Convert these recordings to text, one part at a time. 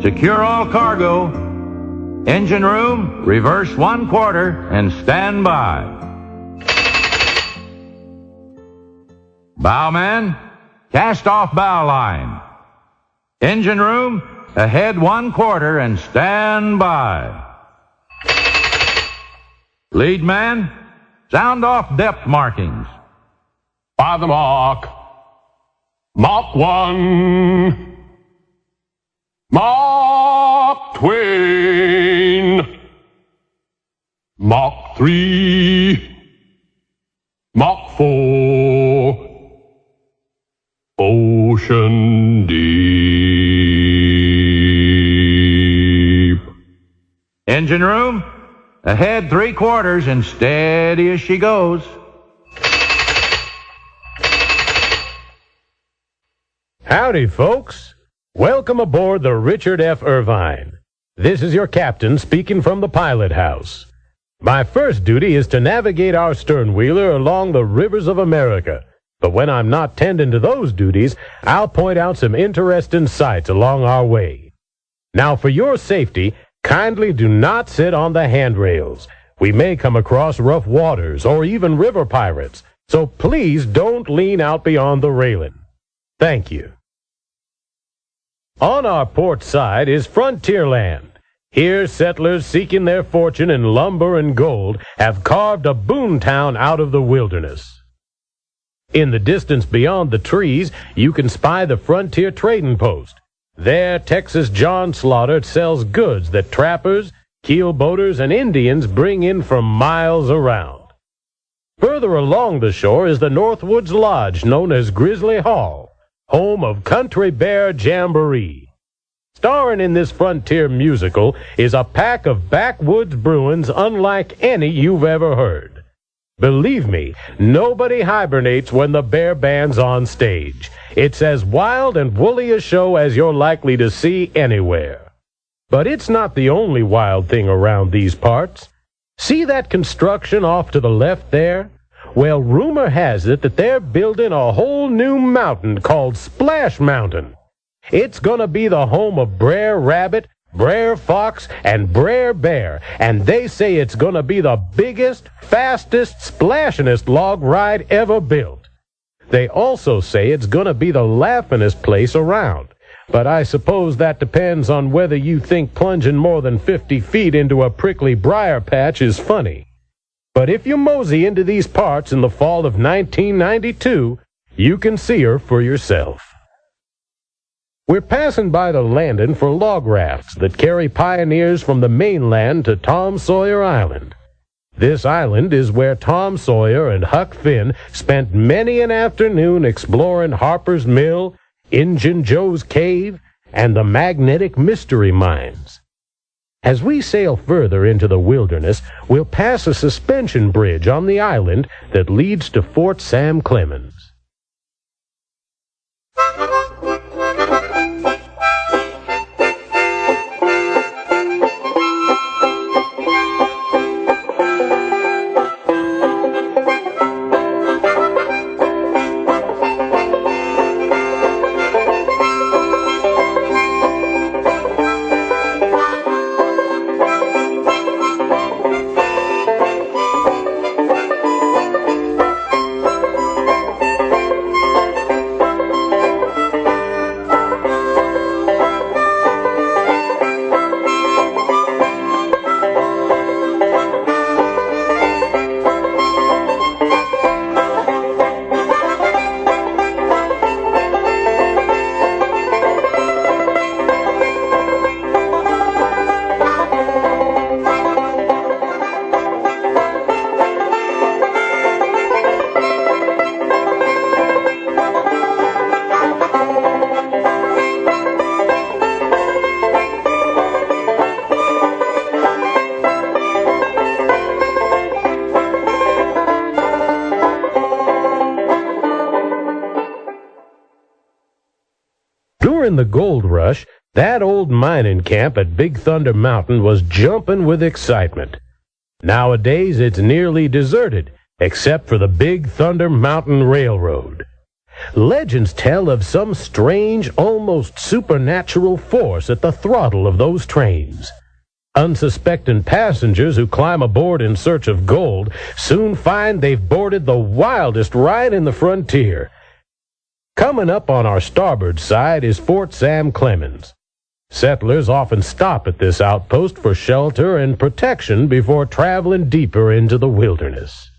secure all cargo. Engine room, reverse 1/4 and stand by. Bowman, cast off bow line. Engine room, ahead 1/4 and stand by. Lead man, sound off depth markings. By the mark. Mark 1. Mark Twain. Mark 3. Mark 4. Ocean deep. Engine room, ahead 3/4 and steady as she goes. Howdy, folks. Welcome aboard the Richard F. Irvine. This is your captain speaking from the pilot house. My first duty is to navigate our sternwheeler along the rivers of America. But when I'm not tending to those duties, I'll point out some interesting sights along our way. Now, for your safety, kindly do not sit on the handrails. We may come across rough waters or even river pirates, so please don't lean out beyond the railing. Thank you. On our port side is frontier land. Here, settlers seeking their fortune in lumber and gold have carved a boon town out of the wilderness. In the distance beyond the trees, you can spy the frontier trading post. There, Texas John Slaughter sells goods that trappers, keelboaters, and Indians bring in from miles around. Further along the shore is the Northwoods Lodge, known as Grizzly Hall, home of Country Bear Jamboree. Starring in this frontier musical is a pack of backwoods Bruins unlike any you've ever heard. Believe me, nobody hibernates when the bear band's on stage. It's as wild and woolly a show as you're likely to see anywhere. But it's not the only wild thing around these parts. See that construction off to the left there? Well, rumor has it that they're building a whole new mountain called Splash Mountain. It's gonna be the home of Brer Rabbit, Brer Fox, and Brer Bear, and they say it's gonna be the biggest, fastest, splashinest log ride ever built. They also say it's gonna be the laughingest place around, but I suppose that depends on whether you think plunging more than 50 feet into a prickly briar patch is funny. But if you mosey into these parts in the fall of 1992, you can see her for yourself. We're passing by the landing for log rafts that carry pioneers from the mainland to Tom Sawyer Island. This island is where Tom Sawyer and Huck Finn spent many an afternoon exploring Harper's Mill, Injun Joe's Cave, and the magnetic mystery mines. As we sail further into the wilderness, we'll pass a suspension bridge on the island that leads to Fort Sam Clemens. During the gold rush, that old mining camp at Big Thunder Mountain was jumping with excitement. Nowadays, it's nearly deserted, except for the Big Thunder Mountain Railroad. Legends tell of some strange, almost supernatural force at the throttle of those trains. Unsuspecting passengers who climb aboard in search of gold soon find they've boarded the wildest ride in the frontier. Coming up on our starboard side is Fort Sam Clemens. Settlers often stop at this outpost for shelter and protection before traveling deeper into the wilderness.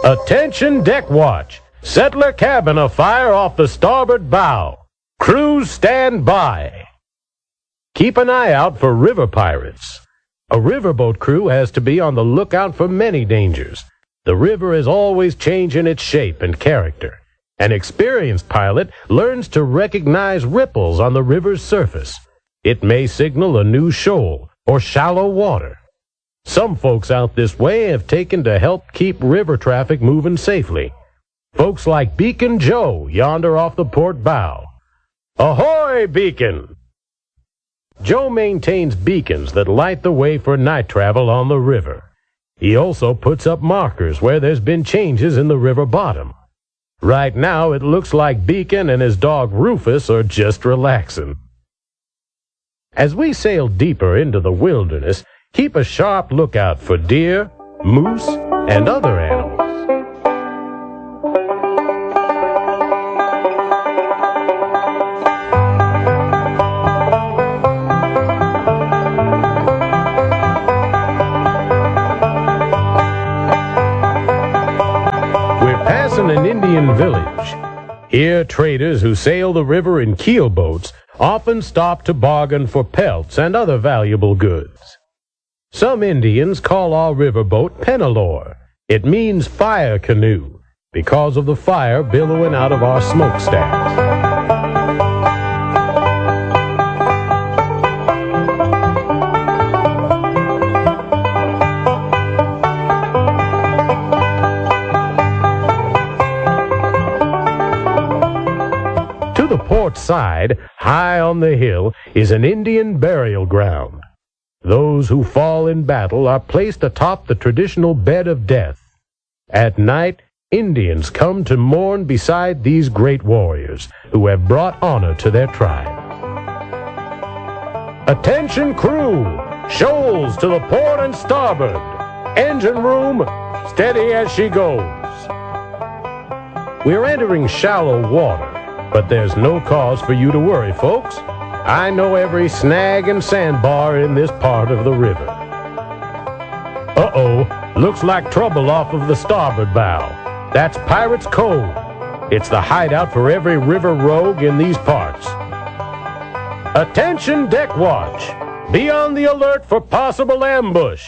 Attention deck watch. Settler cabin afire off the starboard bow. Crews stand by. Keep an eye out for river pirates. A riverboat crew has to be on the lookout for many dangers. The river is always changing its shape and character. An experienced pilot learns to recognize ripples on the river's surface. It may signal a new shoal or shallow water. Some folks out this way have taken to help keep river traffic moving safely. Folks like Beacon Joe yonder off the port bow. Ahoy, Beacon! Joe maintains beacons that light the way for night travel on the river. He also puts up markers where there's been changes in the river bottom. Right now it looks like Beacon and his dog Rufus are just relaxing. As we sail deeper into the wilderness, keep a sharp lookout for deer, moose, and other animals. We're passing an Indian village. Here, traders who sail the river in keelboats often stop to bargain for pelts and other valuable goods. Some Indians call our riverboat Penalore. It means fire canoe, because of the fire billowing out of our smokestacks. To the port side, high on the hill, is an Indian burial ground. Those who fall in battle are placed atop the traditional bed of death. At night, Indians come to mourn beside these great warriors who have brought honor to their tribe. Attention crew! Shoals to the port and starboard. Engine room, steady as she goes. We're entering shallow water, but there's no cause for you to worry, folks. I know every snag and sandbar in this part of the river. Uh-oh, looks like trouble off of the starboard bow. That's Pirates' Cove. It's the hideout for every river rogue in these parts. Attention deck watch. Be on the alert for possible ambush.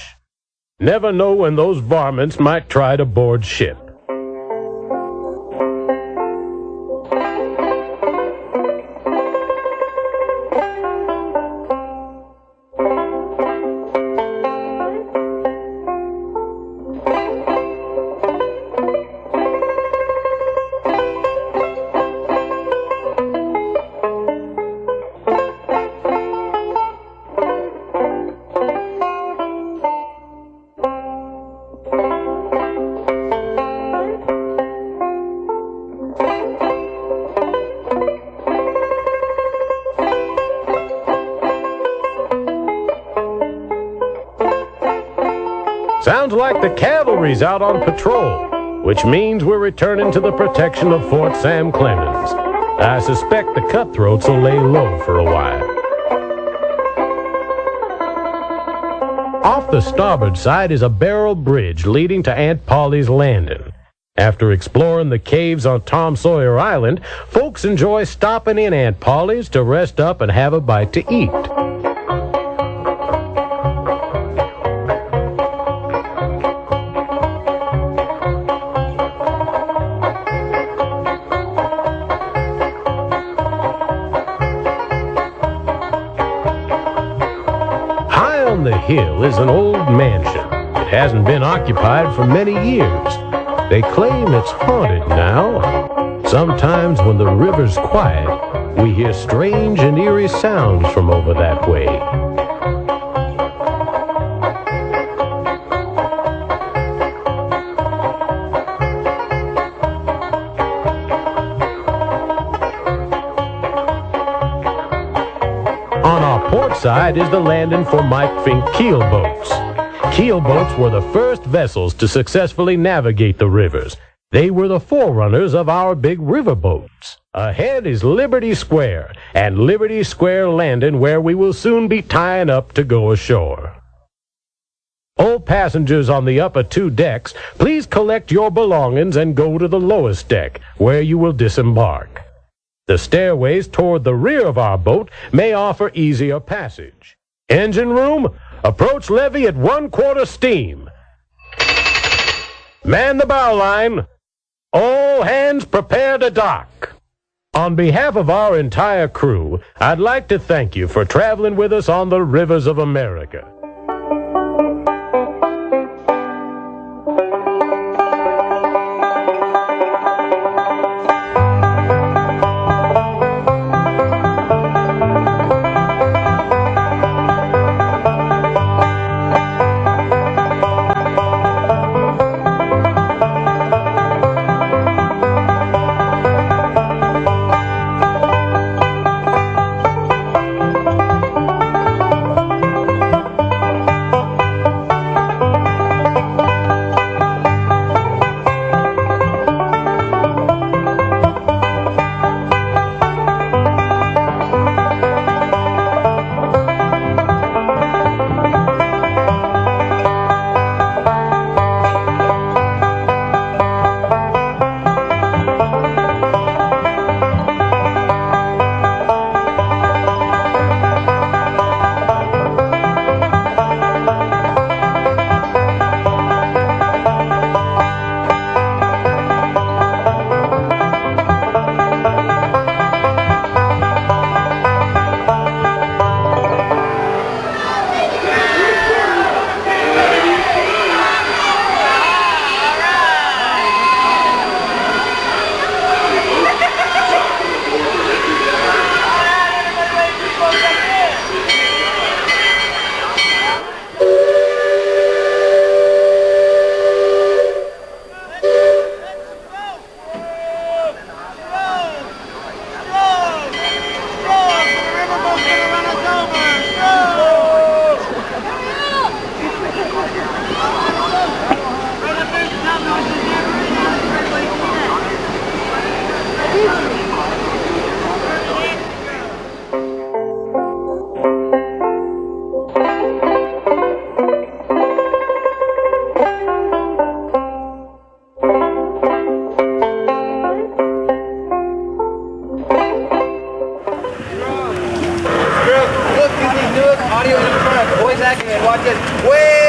Never know when those varmints might try to board ship. Sounds like the cavalry's out on patrol, which means we're returning to the protection of Fort Sam Clemens. I suspect the cutthroats will lay low for a while. Off the starboard side is a barrel bridge leading to Aunt Polly's Landing. After exploring the caves on Sawyer Island, folks enjoy stopping in Aunt Polly's to rest up and have a bite to eat. hill is an old mansion. It hasn't been occupied for many years. They claim it's haunted now. Sometimes when the river's quiet, we hear strange and eerie sounds from over that way. On our port side is the landing for Mike Fink keelboats. Keelboats were the first vessels to successfully navigate the rivers. They were the forerunners of our big riverboats. Ahead is Liberty Square, and Liberty Square Landing, where we will soon be tying up to go ashore. All passengers on the upper 2 decks, please collect your belongings and go to the lowest deck, where you will disembark. The stairways toward the rear of our boat may offer easier passage. Engine room, approach levee at 1/4 steam. Man the bow line. All hands prepare to dock. On behalf of our entire crew, I'd like to thank you for traveling with us on the rivers of America. Audio in the front, voice acting, and watch this. Way